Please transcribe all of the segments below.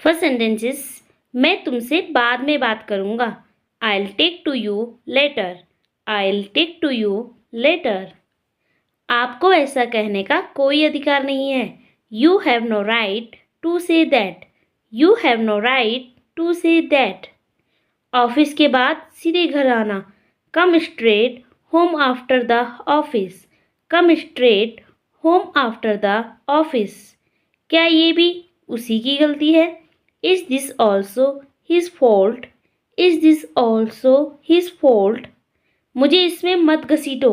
First sentences, मैं तुमसे बाद में बात करूँगा। I'll take to you later. I'll take to you later. आपको ऐसा कहने का कोई अधिकार नहीं है। You have no right to say that. You have no right to say that. Office के बाद सीधे घर आना। Come straight home after the office. Come straight home after the office. क्या ये भी उसी की गलती है? Is this also his fault? Is this also his fault? मुझे इसमें मत घसीटो।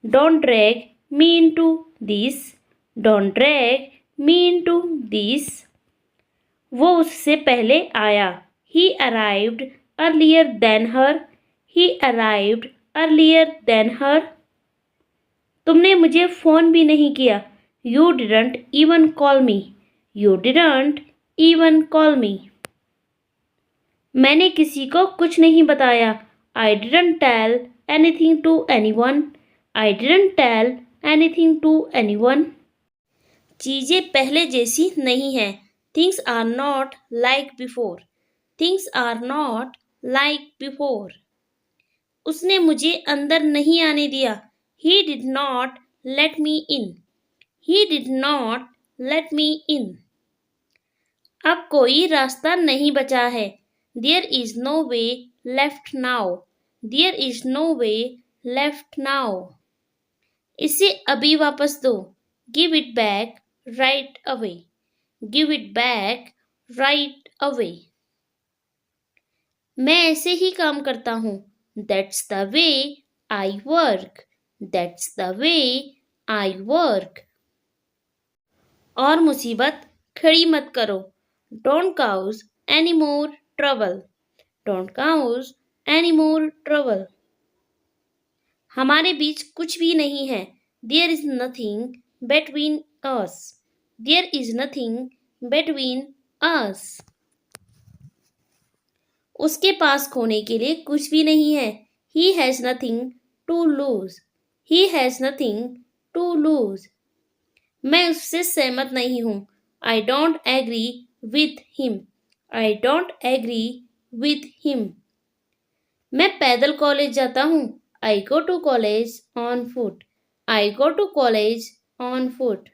Don't drag me into this. Don't drag me into this. वो उससे पहले आया। He arrived earlier than her. He arrived earlier than her. तुमने मुझे फ़ोन भी नहीं किया। You didn't even call me. You didn't even call me. मैंने किसी को कुछ नहीं बताया। I didn't tell anything to anyone. I didn't tell anything to anyone. चीज़ें पहले जैसी नहीं हैं। Things are not like before. Things are not like before. उसने मुझे अंदर नहीं आने दिया। He did not let me in. He did not let me in. अब कोई रास्ता नहीं बचा है। There is no way left now. There is no way left now. इसे अभी वापस दो। Give it back right away. Give it back right away. मैं ऐसे ही काम करता हूँ। That's the way I work. That's the way I work. और मुसीबत खड़ी मत करो। Don't cause any more trouble. Don't cause any more trouble. हमारे बीच कुछ भी नहीं है। There is nothing between us. There is nothing between us. उसके पास खोने के लिए कुछ भी नहीं है। He has nothing to lose. He has nothing to lose. मैं उससे सहमत नहीं हूँ। I don't agree with him. I don't agree with him. मैं पैदल कॉलेज जाता हूँ। I go to college on foot. I go to college on foot.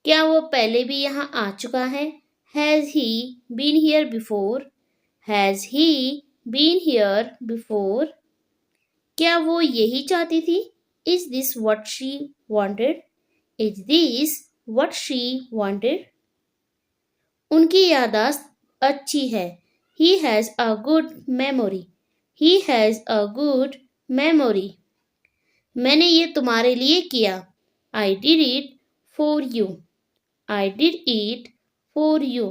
क्या वो पहले भी यहाँ आ चुका है? Has he been here before? Has he been here before? क्या वो यही चाहती थी? Is this what she wanted? Is this what she wanted? उनकी याददाश्त अच्छी है। He has a good memory. He has a good memory. मैंने ये तुम्हारे लिए किया। I did it for you. I did it for you.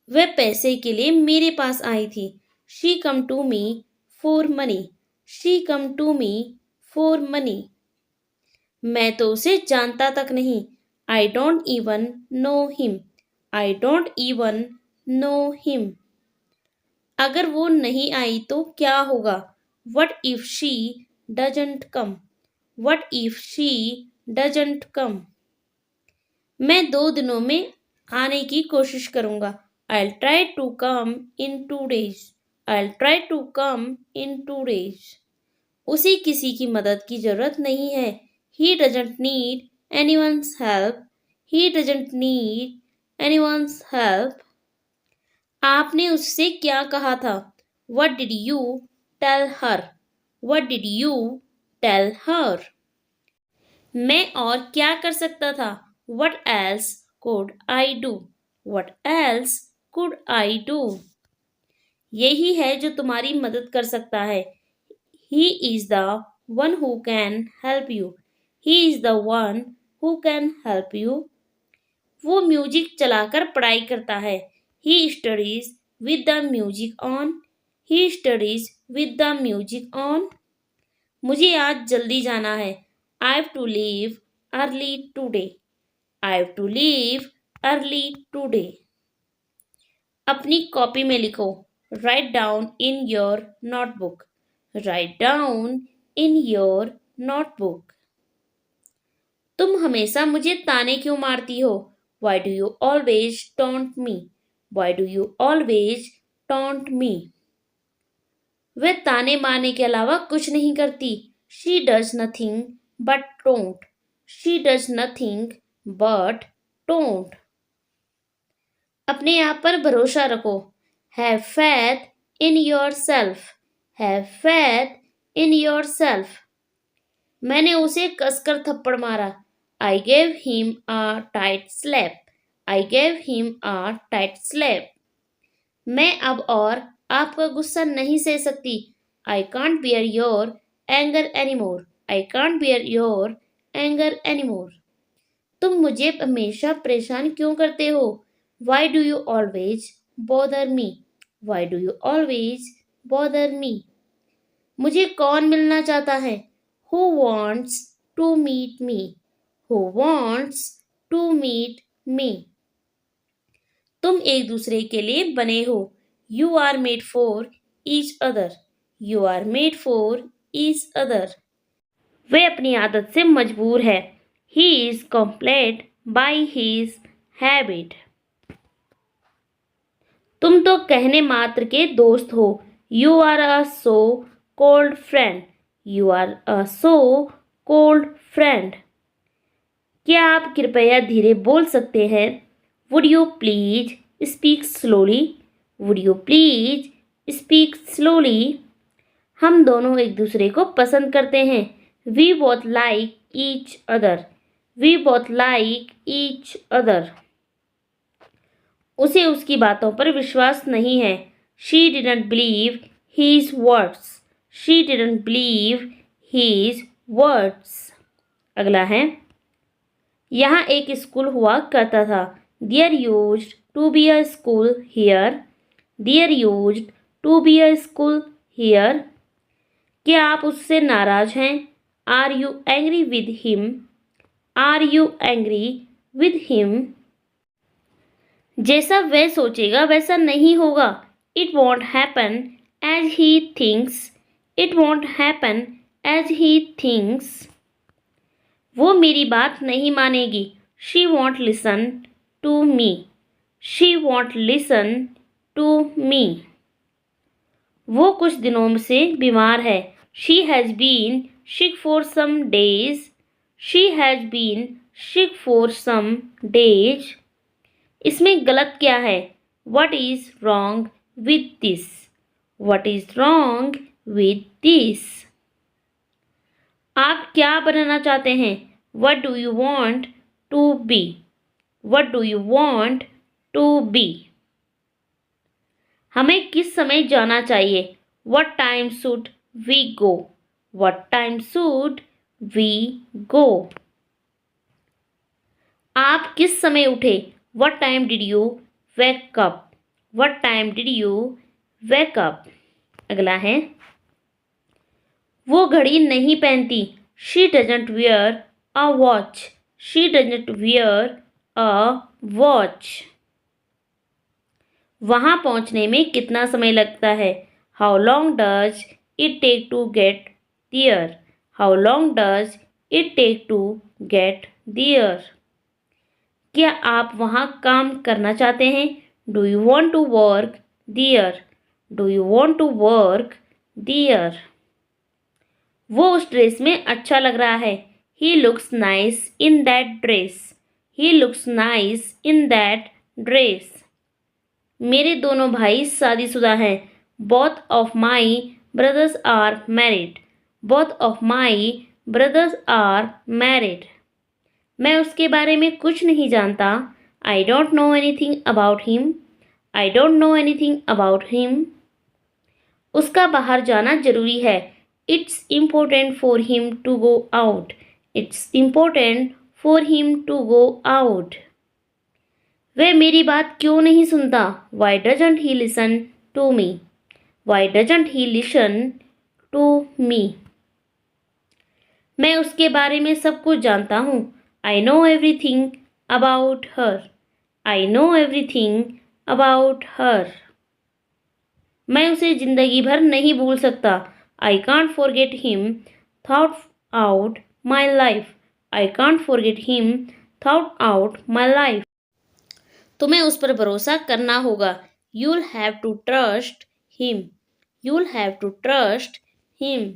वह पैसे के लिए मेरे पास आई थी। She come to me for money. She come to me for money. मैं तो उसे जानता तक नहीं। I don't even know him. I don't even know him. अगर वो नहीं आई तो क्या होगा? What if she doesn't come? What if she doesn't come? मैं 2 दिनों में आने की कोशिश करूँगा। I'll try to come in 2 days. I'll try to come in 2 days. उसे किसी की मदद की ज़रूरत नहीं है। He doesn't need anyone's help. He doesn't need anyone's help. आपने उससे क्या कहा था? What did you tell her? What did you tell her? मैं और क्या कर सकता था? What else could I do? What else could I do? यही है जो तुम्हारी मदद कर सकता है। He is the one who can help you. He is the one who can help you. वो म्यूजिक चलाकर पढ़ाई करता है। He studies with the music on. He studies with the music on. मुझे आज जल्दी जाना है। I have to leave early today. I have to leave early today. अपनी कॉपी में लिखो। Write down in your notebook. Write down in your notebook. तुम हमेशा मुझे ताने क्यों मारती हो? Why do you always taunt me? Why do you always taunt me? वह ताने मारने के अलावा कुछ नहीं करती. She does nothing but taunt. She does nothing but taunt. अपने आप पर भरोसा रखो. Have faith in yourself. Have faith in yourself. मैंने उसे कसकर थप्पड़ मारा. I gave him a tight slap. I gave him a tight slap. मैं अब और आपका गुस्सा नहीं सह सकती. I can't bear your anger anymore. I can't bear your anger anymore. तुम मुझे हमेशा परेशान क्यों करते हो? Why do you always bother me? Why do you always bother me? मुझे कौन मिलना चाहता है? Who wants to meet me? Who wants to meet me? तुम एक दूसरे के लिए बने हो. You are made for each other. You are made for each other. वह अपनी आदत से मजबूर है. He is compelled by his habit. तुम तो कहने मात्र के दोस्त हो. You are a so-called friend. You are a so-called friend. क्या आप कृपया धीरे बोल सकते हैं? Would you please speak slowly? Would you please speak slowly? हम दोनों एक दूसरे को पसंद करते हैं. We both like each other. We both like each other. उसे उसकी बातों पर विश्वास नहीं है. She didn't believe his words. She didn't believe his words. अगला है. यहाँ एक स्कूल हुआ करता था. There used to be a school here. There used to be a school here. क्या आप उससे नाराज हैं? Are you angry with him? Are you angry with him? जैसा वह सोचेगा वैसा नहीं होगा. It won't happen as he thinks. It won't happen as he thinks. वो मेरी बात नहीं मानेगी. She won't listen to me. She won't listen to me. वो कुछ दिनों से बीमार है. She has been sick for some days. She has been sick for some days. इसमें गलत क्या है? What is wrong with this? What is wrong with this? आप क्या बनना चाहते हैं? What do you want to be? What do you want to be? हमें किस समय जाना चाहिए? What time should we go? What time should we go? आप किस समय उठे? What time did you wake up? What time did you wake up? अगला है. वो घड़ी नहीं पहनती. She doesn't wear a watch. She doesn't wear a watch. वहाँ पहुँचने में कितना समय लगता है? How long does it take to get there? How long does it take to get there? क्या आप वहाँ काम करना चाहते हैं? Do you want to work there? Do you want to work there? वो उस ड्रेस में अच्छा लग रहा है. He looks nice in that dress. He looks nice in that dress. मेरे दोनों भाई शादीशुदा हैं. Both of my brothers are married. Both of my brothers are married. मैं उसके बारे में कुछ नहीं जानता. I don't know anything about him. I don't know anything about him. उसका बाहर जाना जरूरी है. It's important for him to go out. It's important for him to go out. वह मेरी बात क्यों नहीं सुनता? Why doesn't he listen to me? Why doesn't he listen to me? मैं उसके बारे में सब कुछ जानता हूँ. I know everything about her. I know everything about her. मैं उसे जिंदगी भर नहीं भूल सकता. I can't forget him throughout my life. I can't forget him throughout my life. तुम्हें उस पर भरोसा करना होगा। You'll have to trust him. You'll have to trust him.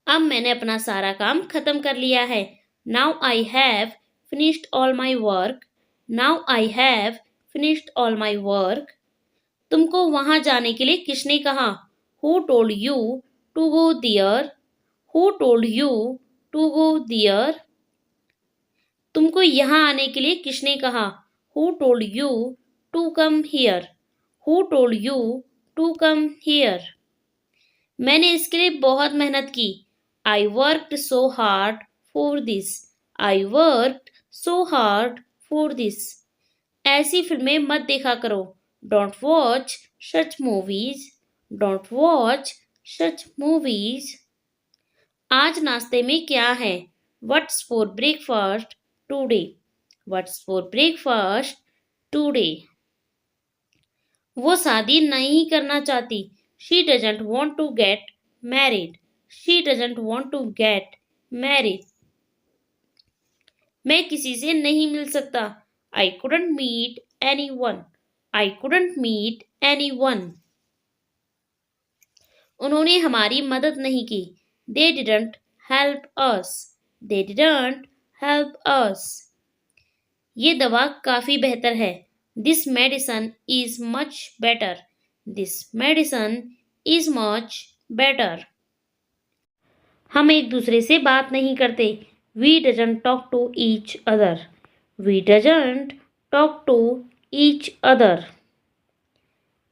अब मैंने अपना सारा काम खत्म कर लिया है। Now I have finished all my work. Now I have finished all my work. तुमको वहां जाने के लिए किसने कहा? Who told you to go there? Who told you to go there? तुमको यहाँ आने के लिए किसने कहा? Who told you to come here? Who told you to come here? मैंने इसके लिए बहुत मेहनत की। I worked so hard for this. I worked so hard for this. ऐसी फिल्में मत देखा करो। Don't watch such movies. Don't watch such movies. आज नाश्ते में क्या है? What's for breakfast today? What's for breakfast today? वो शादी नहीं करना चाहती। She doesn't want to get married. She doesn't want to get married. मैं किसी से नहीं मिल सकता। I couldn't meet anyone. I couldn't meet anyone. उन्होंने हमारी मदद नहीं की। They didn't help us. They didn't help us. ये दवा काफी बेहतर है। This medicine is much better. This medicine is much better. हम एक दूसरे से बात नहीं करते। We doesn't talk to each other. We doesn't talk to each other.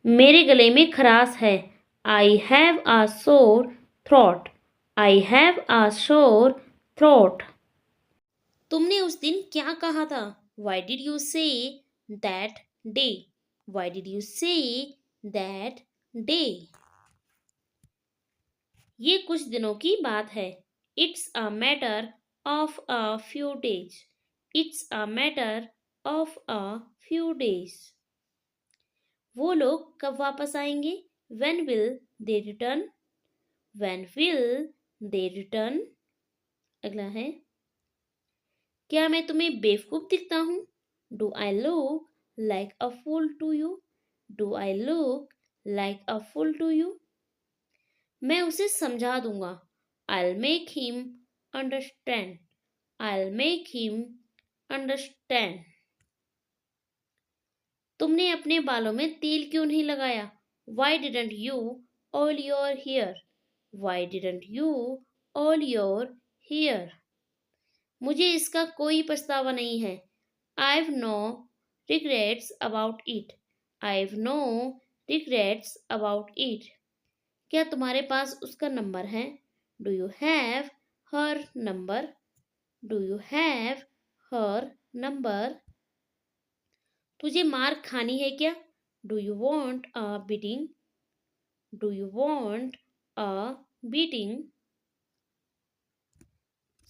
मेरे गले में खराश है। I have a sore throat. I have a sore throat. तुमने उस दिन क्या कहा था? Why did you say that day? Why did you say that day? ये कुछ दिनों की बात है। It's a matter of a few days. It's a matter of a few days. वो लोग कब वापस आएंगे? When will they return? When will they return? अगला है, क्या मैं तुम्हें बेवकूफ दिखता हूँ? Do I look like a fool to you? Do I look like a fool to you? मैं उसे समझा दूंगा। I'll make him understand. I'll make him understand. तुमने अपने बालों में तेल क्यों नहीं लगाया? Why didn't you oil your hair? Why didn't you oil your hair? मुझे इसका कोई पछतावा नहीं है। I've no regrets about it. I've no regrets about it. क्या तुम्हारे पास उसका नंबर है? Do you have her number? Do you have her number? तुझे मार खानी है क्या? Do you want a beating? Do you want a beating?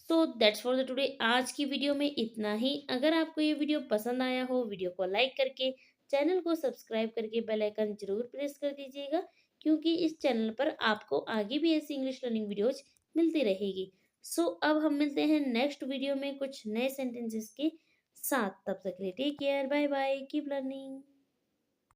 So that's for the today. आज की वीडियो में इतना ही। अगर आपको ये वीडियो पसंद आया हो, वीडियो को लाइक करके, चैनल को सब्सक्राइब करके बेल आइकन जरूर प्रेस कर दीजिएगा, क्योंकि इस चैनल पर आपको आगे भी ऐसी इंग्लिश लर्निंग वीडियोज मिलती रहेगी। सो अब हम मिलते हैं नेक्स्ट वीडियो में कुछ नए सेंटेंसेस के साथ। तब तक के लिए take care, bye bye, keep learning.